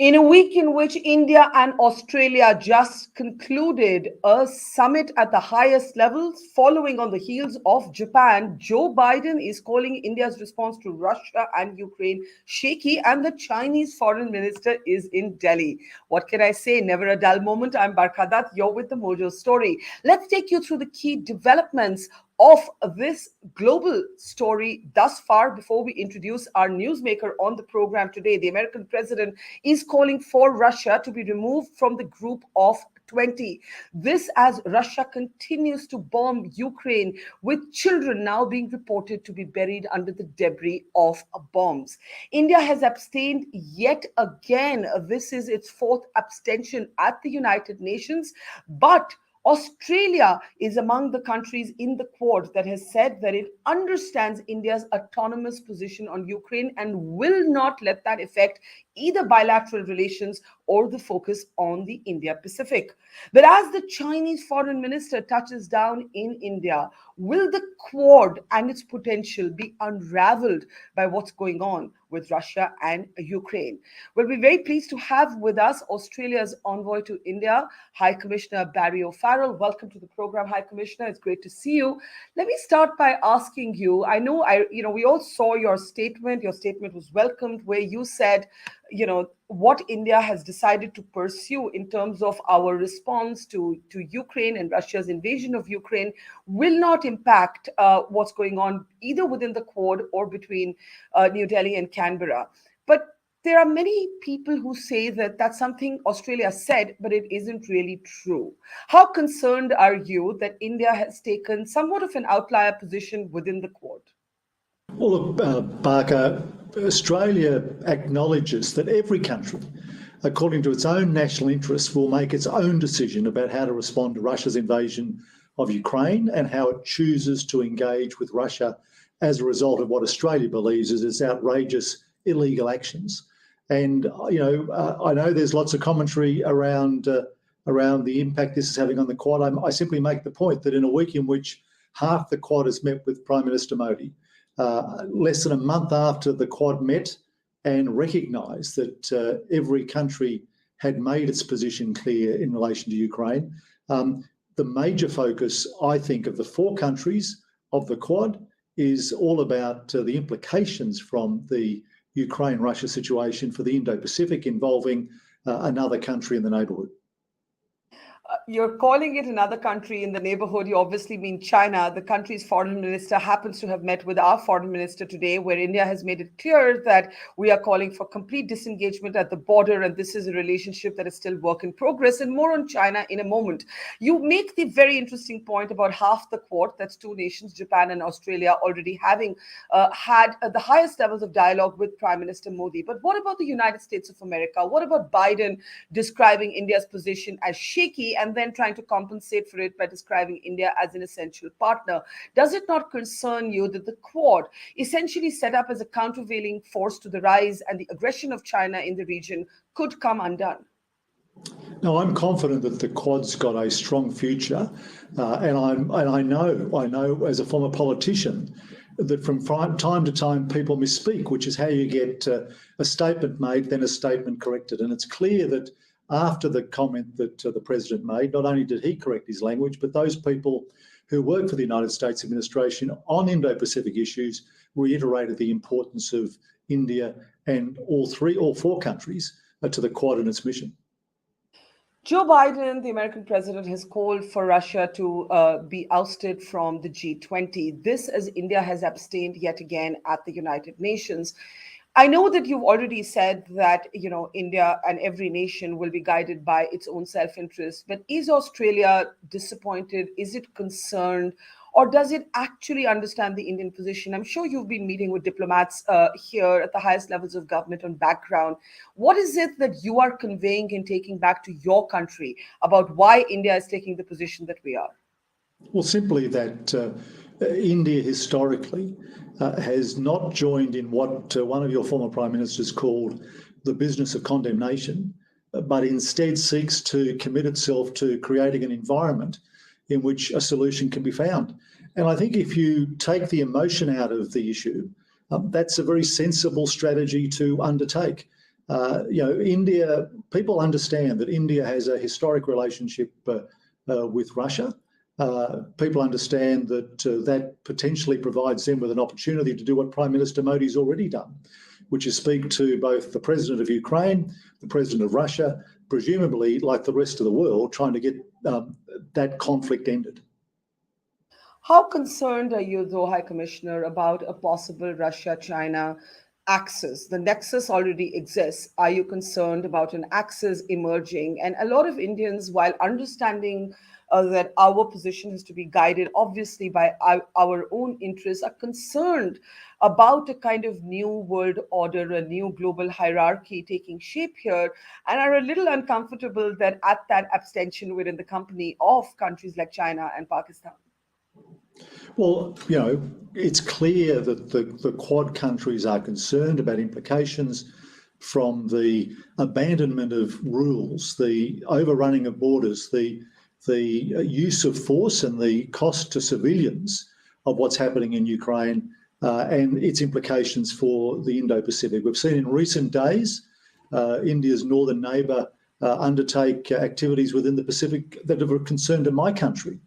In a week in which India and Australia just concluded a summit at the highest levels, following on the heels of Japan, Joe Biden is calling India's response to Russia and Ukraine shaky, and the Chinese foreign minister is in Delhi. What can I say? Never a dull moment. I'm Barkha. Dutt. You're with the Mojo story. Let's take you through the key developments of this global story thus far before we introduce our newsmaker on the program today. The American president is calling for Russia to be removed from the group of 20. This as Russia continues to bomb Ukraine, with children now being reported to be buried under the debris of bombs. India has abstained yet again. This is its fourth abstention at the United Nations, but Australia is among the countries in the Quad that has said that it understands India's autonomous position on Ukraine and will not let that affect either bilateral relations or the focus on the Indo-Pacific. But as the Chinese foreign minister touches down in India, will the Quad and its potential be unraveled by what's going on with Russia and Ukraine? Well, we're very pleased to have with us Australia's envoy to India, High Commissioner Barry O'Farrell. Welcome to the program, High Commissioner. It's great to see you. Let me start by asking you, we all saw your statement. Your statement was welcomed, where you said, what India has decided to pursue in terms of our response to Ukraine and Russia's invasion of Ukraine will not impact what's going on either within the Quad or between New Delhi and Canberra. But there are many people who say that that's something Australia said, but it isn't really true. How concerned are you that India has taken somewhat of an outlier position within the Quad? Well, look, Barkha, Australia acknowledges that every country, according to its own national interests, will make its own decision about how to respond to Russia's invasion of Ukraine and how it chooses to engage with Russia as a result of what Australia believes is its outrageous illegal actions. And, I know there's lots of commentary around the impact this is having on the Quad. I simply make the point that in a week in which half the Quad has met with Prime Minister Modi, less than a month after the Quad met and recognised that every country had made its position clear in relation to Ukraine, the major focus, I think, of the four countries of the Quad is all about the implications from the Ukraine-Russia situation for the Indo-Pacific involving another country in the neighbourhood. You're calling it another country in the neighborhood. You obviously mean China. The country's foreign minister happens to have met with our foreign minister today, where India has made it clear that we are calling for complete disengagement at the border, and this is a relationship that is still work in progress. And more on China in a moment. You make the very interesting point about half the Quad, that's two nations, Japan and Australia, already having had the highest levels of dialogue with Prime Minister Modi. But what about the United States of America? What about Biden describing India's position as shaky and then trying to compensate for it by describing India as an essential partner? Does it not concern you that the Quad, essentially set up as a countervailing force to the rise and the aggression of China in the region, could come undone? No, I'm confident that the Quad's got a strong future, and I know as a former politician that from time to time people misspeak, which is how you get a statement made, then a statement corrected. And it's clear that after the comment that the President made, not only did he correct his language, but those people who work for the United States administration on Indo-Pacific issues reiterated the importance of India and all four countries to the Quad and its mission. Joe Biden, the American president, has called for Russia to be ousted from the G20. This as India has abstained yet again at the United Nations. I know that you've already said that, India and every nation will be guided by its own self-interest, but is Australia disappointed? Is it concerned? Or does it actually understand the Indian position? I'm sure you've been meeting with diplomats here at the highest levels of government on background. What is it that you are conveying and taking back to your country about why India is taking the position that we are? Well, simply that India historically has not joined in what one of your former prime ministers called the business of condemnation, but instead seeks to commit itself to creating an environment in which a solution can be found. And I think if you take the emotion out of the issue, that's a very sensible strategy to undertake. India, people understand that India has a historic relationship with Russia. People understand that that potentially provides them with an opportunity to do what Prime Minister Modi's already done, which is speak to both the President of Ukraine, the President of Russia, presumably, like the rest of the world, trying to get that conflict ended. How concerned are you, though, High Commissioner, about a possible Russia-China axis? The nexus already exists. Are you concerned about an axis emerging? And a lot of Indians, while understanding that our position is to be guided, obviously, by our own interests, are concerned about a kind of new world order, a new global hierarchy taking shape here, and are a little uncomfortable that at that abstention we're in the company of countries like China and Pakistan. Well, it's clear that the Quad countries are concerned about implications from the abandonment of rules, the overrunning of borders, the use of force and the cost to civilians of what's happening in Ukraine and its implications for the Indo-Pacific. We've seen in recent days India's northern neighbour undertake activities within the Pacific that are of concern to my country.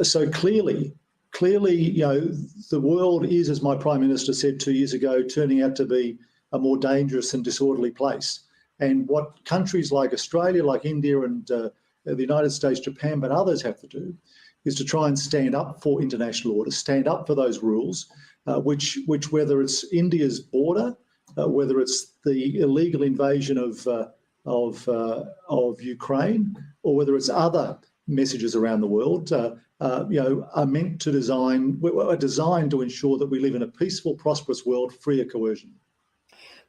So clearly, the world is, as my Prime Minister said 2 years ago, turning out to be a more dangerous and disorderly place. And what countries like Australia, like India and the United States, Japan, but others have to do is to try and stand up for international order, stand up for those rules, which whether it's India's border, whether it's the illegal invasion of Ukraine, or whether it's other messages around the world, are meant to are designed to ensure that we live in a peaceful, prosperous world free of coercion.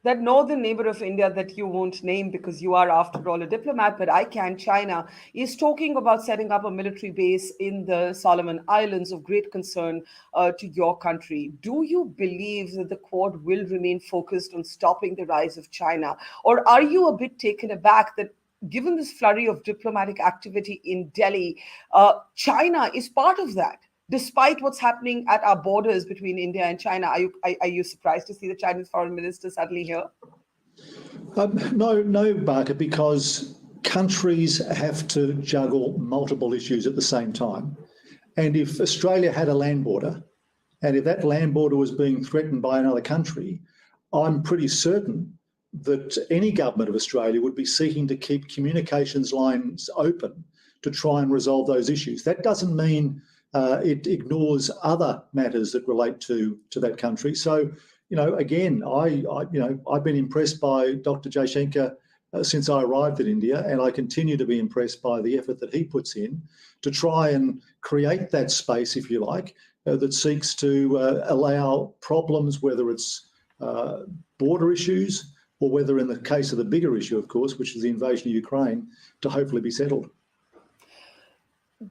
That northern neighbor of India that you won't name because you are, after all, a diplomat, but I can, China, is talking about setting up a military base in the Solomon Islands of great concern to your country. Do you believe that the Quad will remain focused on stopping the rise of China? Or are you a bit taken aback that given this flurry of diplomatic activity in Delhi, China is part of that? Despite what's happening at our borders between India and China, are you surprised to see the Chinese foreign minister suddenly here? No, Barkha, because countries have to juggle multiple issues at the same time. And if Australia had a land border, and if that land border was being threatened by another country, I'm pretty certain that any government of Australia would be seeking to keep communications lines open to try and resolve those issues. That doesn't mean it ignores other matters that relate to that country. So, again, I've been impressed by Dr. Jaishankar since I arrived at India, and I continue to be impressed by the effort that he puts in to try and create that space, if you like, that seeks to allow problems, whether it's border issues or whether in the case of the bigger issue, of course, which is the invasion of Ukraine, to hopefully be settled.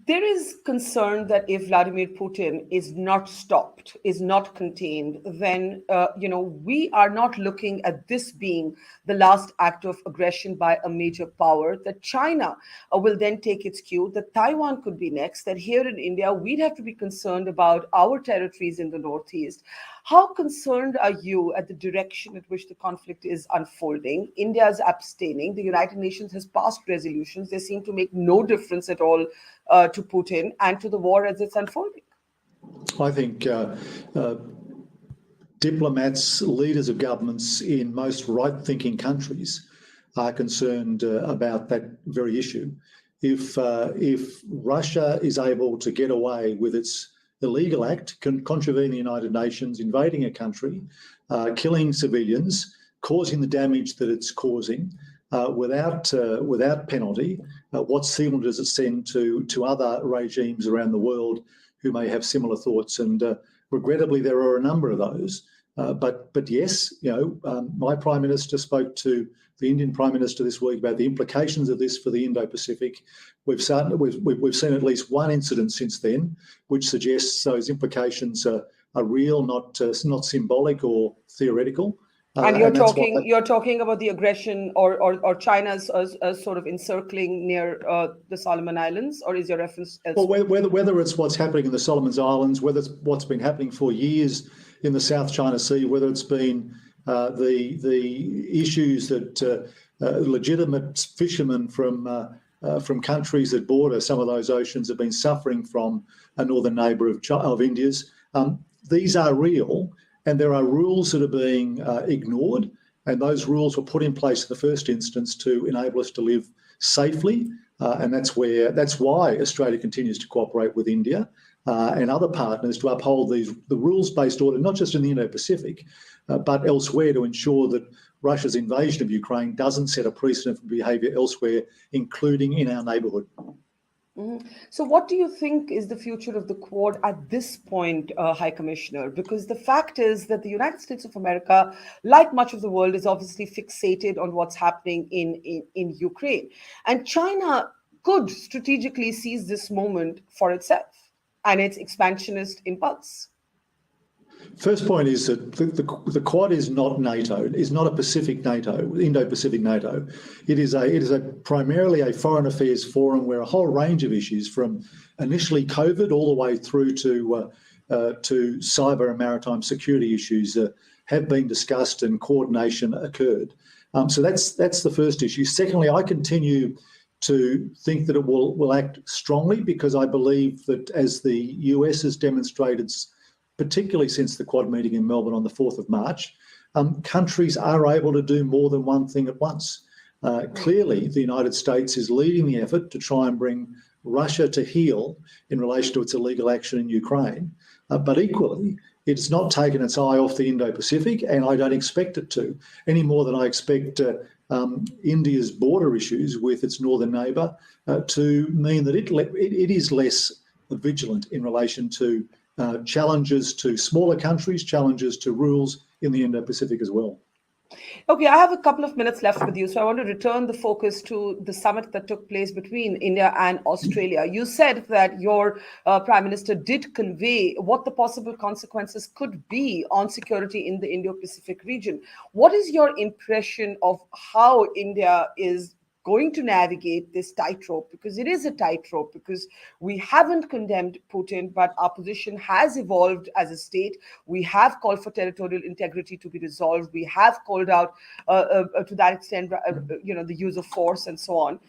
There is concern that if Vladimir Putin is not stopped, is not contained, then, we are not looking at this being the last act of aggression by a major power, that China will then take its cue, that Taiwan could be next, that here in India, we'd have to be concerned about our territories in the Northeast. How concerned are you at the direction at which the conflict is unfolding? India is abstaining. The United Nations has passed resolutions. They seem to make no difference at all to Putin and to the war as it's unfolding. I think diplomats, leaders of governments in most right-thinking countries are concerned about that very issue. If Russia is able to get away with its illegal act, contravening the United Nations, invading a country, killing civilians, causing the damage that it's causing without penalty, what signal does it send to other regimes around the world who may have similar thoughts? And regrettably, there are a number of those. But yes, my Prime Minister spoke to the Indian Prime Minister this week about the implications of this for the Indo-Pacific. We've seen at least one incident since then, which suggests those implications are real, not symbolic or theoretical. And you're talking about the aggression or China's sort of encircling near the Solomon Islands, or is your reference elsewhere? Well, whether it's what's happening in the Solomon Islands, whether it's what's been happening for years in the South China Sea, whether it's been the issues that legitimate fishermen from countries that border some of those oceans have been suffering from a northern neighbour of India's. These are real, and there are rules that are being ignored, and those rules were put in place in the first instance to enable us to live safely, and that's why Australia continues to cooperate with India and other partners to uphold the rules-based order, not just in the Indo-Pacific, but elsewhere, to ensure that Russia's invasion of Ukraine doesn't set a precedent for behaviour elsewhere, including in our neighbourhood. Mm-hmm. So what do you think is the future of the Quad at this point, High Commissioner? Because the fact is that the United States of America, like much of the world, is obviously fixated on what's happening in Ukraine. And China could strategically seize this moment for itself and its expansionist impulse. First point is that the Quad is not NATO. It is not a Pacific NATO, Indo-Pacific NATO. It is primarily a foreign affairs forum where a whole range of issues, from initially COVID all the way through to cyber and maritime security issues, have been discussed and coordination occurred. So that's the first issue. Secondly, I continue to think that it will act strongly, because I believe that, as the US has demonstrated, particularly since the Quad meeting in Melbourne on the 4th of March, countries are able to do more than one thing at once. Clearly, the United States is leading the effort to try and bring Russia to heel in relation to its illegal action in Ukraine. But equally, it's not taken its eye off the Indo-Pacific, and I don't expect it to, any more than I expect India's border issues with its northern neighbour to mean that it is less vigilant in relation to challenges to smaller countries, challenges to rules in the Indo-Pacific as well. Okay, I have a couple of minutes left with you, so I want to return the focus to the summit that took place between India and Australia. You said that your Prime Minister did convey what the possible consequences could be on security in the Indo-Pacific region. What is your impression of how India is going to navigate this tightrope? Because it is a tightrope, because we haven't condemned Putin, but our position has evolved as a state. We have called for territorial integrity to be resolved. We have called out, to that extent, the use of force and so on.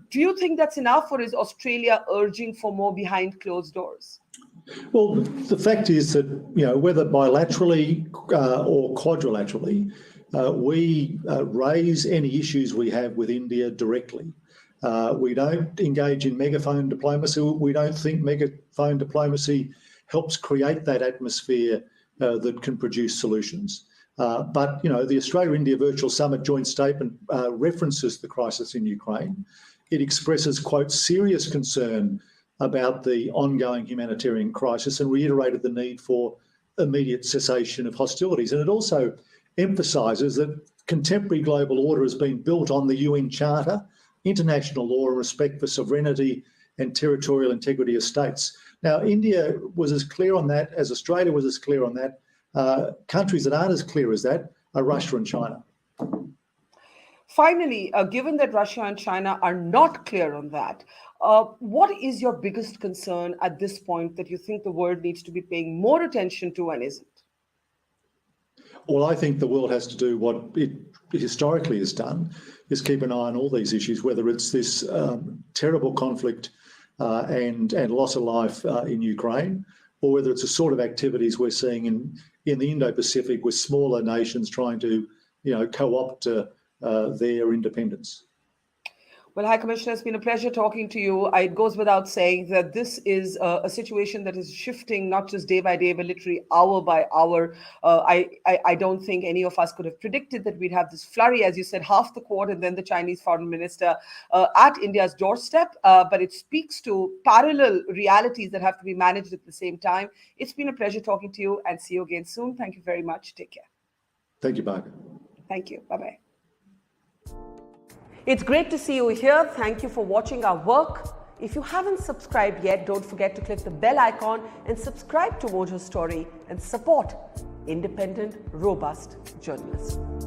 Do you think that's enough, or is Australia urging for more behind closed doors? Well, the fact is that, whether bilaterally or quadrilaterally, we raise any issues we have with India directly. We don't engage in megaphone diplomacy. We don't think megaphone diplomacy helps create that atmosphere that can produce solutions. But the Australia-India Virtual Summit joint statement references the crisis in Ukraine. It expresses, quote, serious concern about the ongoing humanitarian crisis, and reiterated the need for immediate cessation of hostilities. And it also emphasises that contemporary global order has been built on the UN Charter, international law, and respect for sovereignty and territorial integrity of states. Now, India was as clear on that as Australia was as clear on that. Countries that aren't as clear as that are Russia and China. Finally, given that Russia and China are not clear on that, what is your biggest concern at this point that you think the world needs to be paying more attention to and isn't? Well, I think the world has to do what it historically has done, is keep an eye on all these issues, whether it's this terrible conflict and loss of life in Ukraine, or whether it's the sort of activities we're seeing in the Indo-Pacific with smaller nations trying to, co-opt their independence. Well, High Commissioner, it's been a pleasure talking to you. It goes without saying that this is a situation that is shifting not just day by day, but literally hour by hour. I don't think any of us could have predicted that we'd have this flurry, as you said, half the Quad and then the Chinese foreign minister at India's doorstep. But it speaks to parallel realities that have to be managed at the same time. It's been a pleasure talking to you, and see you again soon. Thank you very much. Take care. Thank you, Barkha. Thank you. Bye-bye. It's great to see you here. Thank you for watching our work. If you haven't subscribed yet, don't forget to click the bell icon and subscribe to Mojo Story and support independent, robust journalism.